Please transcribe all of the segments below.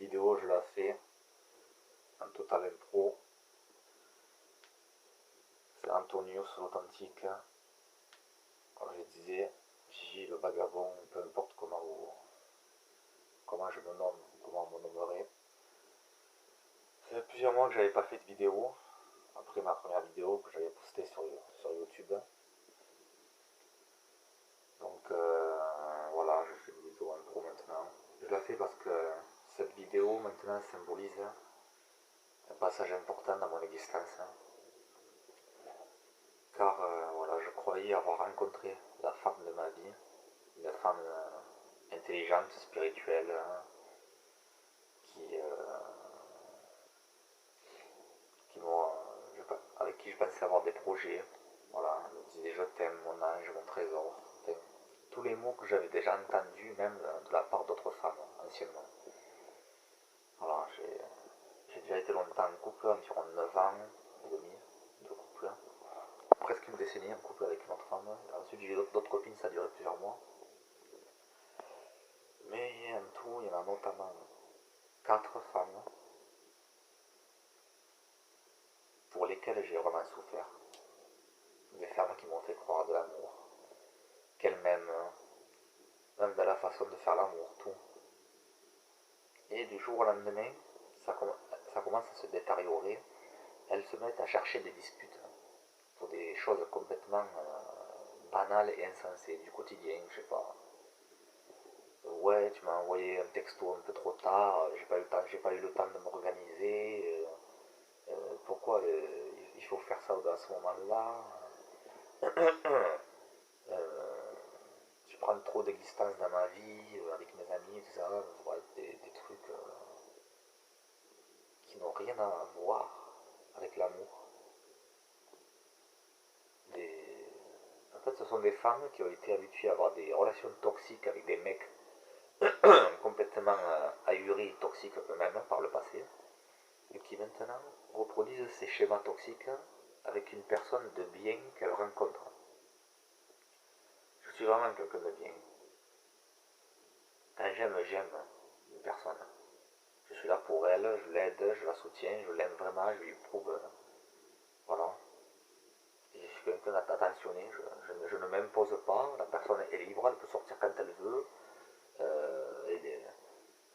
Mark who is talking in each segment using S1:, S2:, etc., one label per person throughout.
S1: vidéo, je la fais en total impro. C'est Antonius l'authentique. Comme je disais, Gigi le vagabond, peu importe comment je me nomme, comment on me nommerait. Ça fait plusieurs mois que j'avais pas fait de vidéo. Après ma première vidéo que j'avais postée sur YouTube. Donc voilà, je fais une vidéo impro maintenant. Je la fais parce que cette vidéo maintenant symbolise un passage important dans mon existence. Car voilà, je croyais avoir rencontré la femme de ma vie, une femme intelligente, spirituelle, qui, avec qui je pensais avoir des projets. Voilà, elle me disait je t'aime, mon ange, mon trésor. Enfin, tous les mots que j'avais déjà entendus, même de la part d'autres femmes, anciennement. Voilà, j'ai déjà été longtemps en couple, environ 9 ans et demi de couple. Presque une décennie en couple avec une autre femme. Ensuite j'ai eu d'autres copines, ça a duré plusieurs mois. Mais en tout, il y en a notamment 4 femmes pour lesquelles j'ai vraiment souffert. Des femmes qui m'ont fait croire de l'amour, qu'elles m'aiment, même dans la façon de faire l'amour, tout. Et du jour au lendemain, ça commence à se détériorer. Elles se mettent à chercher des disputes pour des choses complètement banales et insensées, du quotidien, je sais pas. Ouais, tu m'as envoyé un texto un peu trop tard, j'ai pas eu le temps de m'organiser. Pourquoi il faut faire ça à ce moment-là? Je prends trop d'existence dans ma vie, avec mes amis, tout ça, ouais, des trucs qui n'ont rien à voir avec l'amour. En fait, ce sont des femmes qui ont été habituées à avoir des relations toxiques avec des mecs complètement ahuris, toxiques eux-mêmes par le passé, et qui maintenant reproduisent ces schémas toxiques avec une personne de bien qu'elles rencontrent. Je suis vraiment quelqu'un de bien. Quand j'aime une personne. Je suis là pour elle, je l'aide, je la soutiens, je l'aime vraiment, je lui prouve. Voilà. Et je suis quelqu'un d'attentionné, je ne m'impose pas, la personne est libre, elle peut sortir quand elle veut,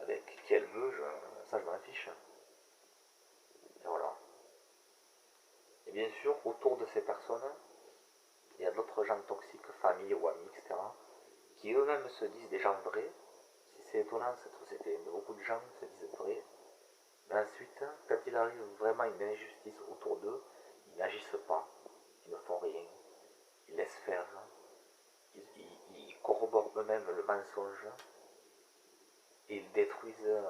S1: avec qui elle veut, ça je m'en fiche. Et voilà. Et bien sûr, autour de ces personnes, il y a d'autres gens toxiques, famille ou amis, etc., qui eux-mêmes se disent des gens vrais. Si c'est étonnant, cette société, mais beaucoup de gens se disent vrais. Mais ensuite, quand il arrive vraiment une injustice autour d'eux, ils n'agissent pas, ils ne font rien, ils laissent faire, ils corroborent eux-mêmes le mensonge et ils détruisent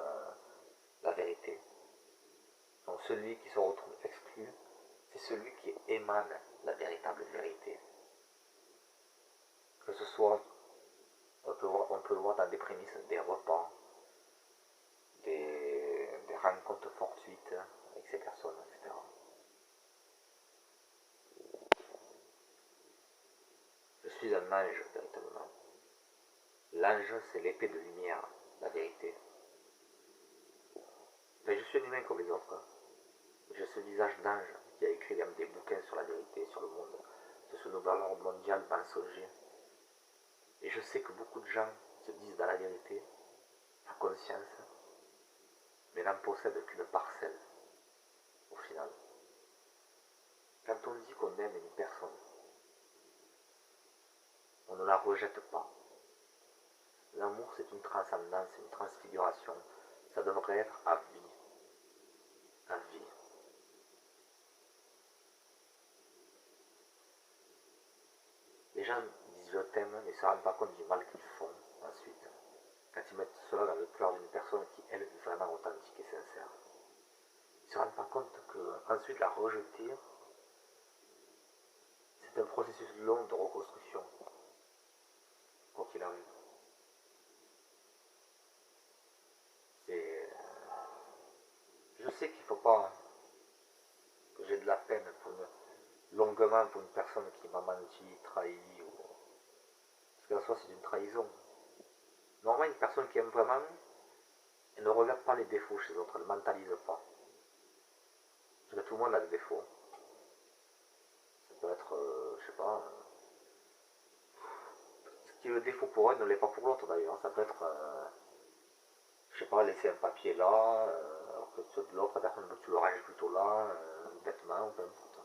S1: la vérité. Donc celui qui se retrouve exclu, c'est celui qui émane la véritable vérité. Que ce soit, on peut le voir dans des prémices, des repas, des rencontres fortuites avec ces personnes, etc. Je suis un ange, véritablement. L'ange, c'est l'épée de lumière, la vérité. Mais je suis un humain comme les autres. J'ai ce visage d'ange qui a écrit des bouquins sur la vérité, sur le monde, de ce nouvel ordre mondial mensonger. Et je sais que beaucoup de gens se disent dans la vérité, à conscience, mais n'en possèdent qu'une parcelle, au final. Quand on dit qu'on aime une personne, on ne la rejette pas. L'amour, c'est une transcendance, une transfiguration. Ça devrait être à vie. À vie. Les gens disent je t'aime, mais ne se rendent pas compte du mal qu'ils font ensuite. Quand ils mettent cela dans le cœur d'une personne qui, elle, est vraiment authentique et sincère. Ils ne se rendent pas compte que ensuite la rejeter, c'est un processus long de reconstruction, quoi qu'il arrive. Je sais qu'il ne faut pas que j'ai de la peine longuement pour une personne qui m'a menti, trahi, parce qu'en soi c'est une trahison. Normalement, une personne qui aime vraiment, Et ne regarde pas les défauts chez les autres, ne mentalise pas. Parce que tout le monde a des défauts. Ça peut être, je sais pas, ce qui est le défaut pour un ne l'est pas pour l'autre d'ailleurs. Ça peut être, je sais pas, laisser un papier là, alors que l'autre personne tu le ranges plutôt là, bêtement, ou peu importe.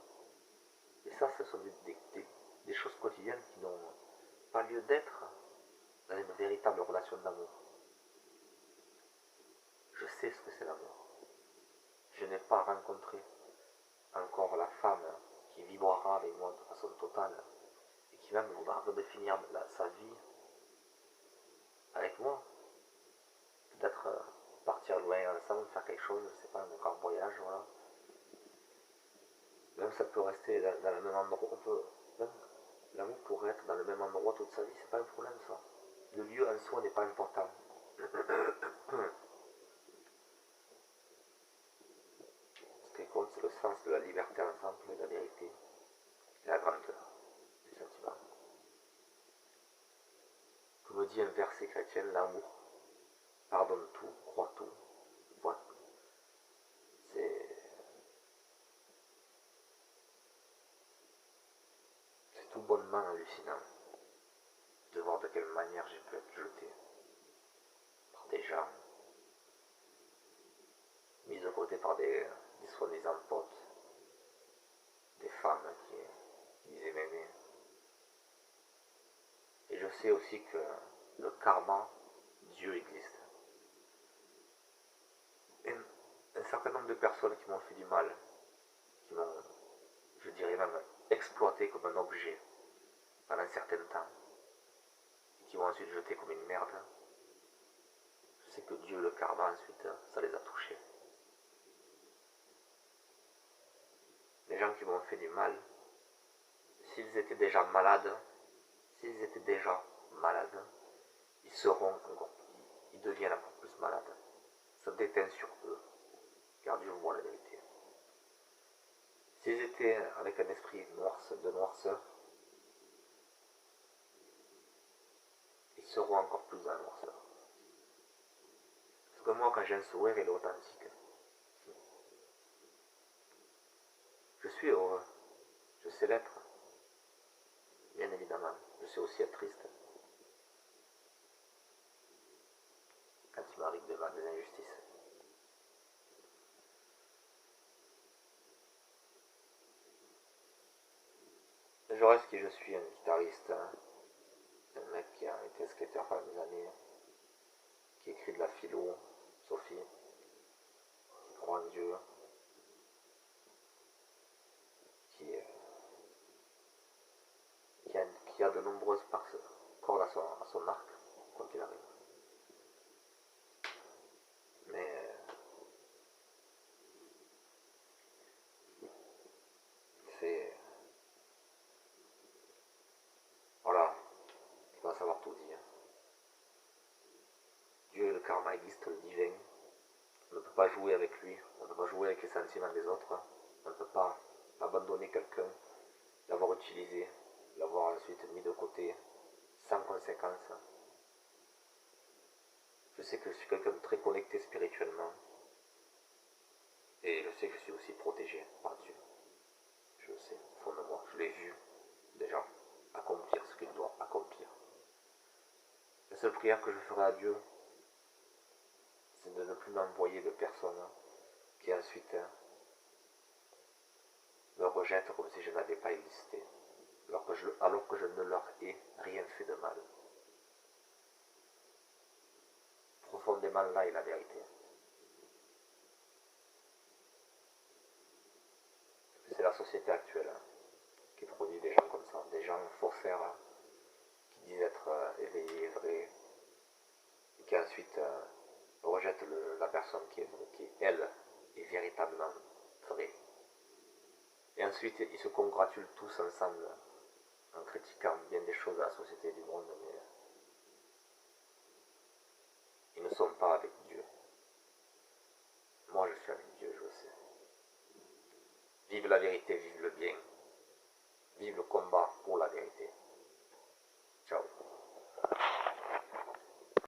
S1: Et ça, ce sont des choses quotidiennes qui n'ont pas lieu d'être dans une véritable relation d'amour. Je sais ce que c'est l'amour. Je n'ai pas rencontré encore la femme qui vibrera avec moi de façon totale et qui même voudra redéfinir sa vie avec moi. Peut-être partir loin ensemble, faire quelque chose, je sais pas, un grand voyage, voilà. Même ça peut rester dans le même endroit, même l'amour pourrait être dans le même endroit toute sa vie, c'est pas un problème ça. Le lieu en soi n'est pas important. Ce qui compte, c'est le sens de la liberté ensemble, et la vérité, et la grandeur du sentiment. Comme dit un verset chrétien, l'amour pardonne tout, croit tout, voit tout. C'est tout bonnement hallucinant de voir de quelle manière j'ai pu être jeté par des gens, mis de côté par des soi-disant potes, des femmes qui disaient m'aimer. Et je sais aussi que le karma, Dieu existe. Et un certain nombre de personnes qui m'ont fait du mal, qui m'ont, je dirais même, exploité comme un objet pendant un certain temps, et qui m'ont ensuite jeté comme une merde, je sais que Dieu, le karma, ensuite, ça les a touchés. Les gens qui m'ont fait du mal, s'ils étaient déjà malades, ils seront encore, ils deviennent encore plus malades. Ça déteint sur eux, car Dieu voit la vérité. S'ils étaient avec un esprit de noirceur, ils seront encore plus dans la noirceur. Parce que moi, quand j'ai un sourire, il est authentique. Je suis heureux, je sais l'être, bien évidemment. Je sais aussi être triste. Quand il m'arrive des injustices. Je reste qui je suis, un guitariste, un mec qui a été skater pendant des années, qui écrit de la philo, Sophie, qui croit en Dieu, qui, qui a de nombreuses cordes à son arc, quoi qu'il arrive. Mais c'est... Voilà, je pense avoir tout dit. Dieu et le karma existent, le divin. On ne peut pas jouer avec lui, on ne peut pas jouer avec les sentiments des autres, on ne peut pas abandonner quelqu'un, l'avoir utilisé, l'avoir ensuite mis de côté, sans conséquence. Je sais que je suis quelqu'un de très connecté spirituellement, et je sais que je suis aussi protégé par Dieu. Je le sais, au fond de moi, je l'ai vu déjà accomplir ce qu'il doit accomplir. La seule prière que je ferai à Dieu, c'est de ne plus m'envoyer de personnes qui ensuite me rejettent comme si je n'avais pas existé, alors que je ne leur ai rien fait de mal. Profondément, là est la vérité. C'est la société actuelle qui produit des gens comme ça, des gens faussaires qui disent être éveillés, vrais, et qui ensuite rejettent la personne qui elle, est véritablement vraie. Et ensuite, ils se congratulent tous ensemble en critiquant bien des choses à la société du monde, mais ils ne sont pas avec Dieu. Moi, je suis avec Dieu, je le sais. Vive la vérité, vive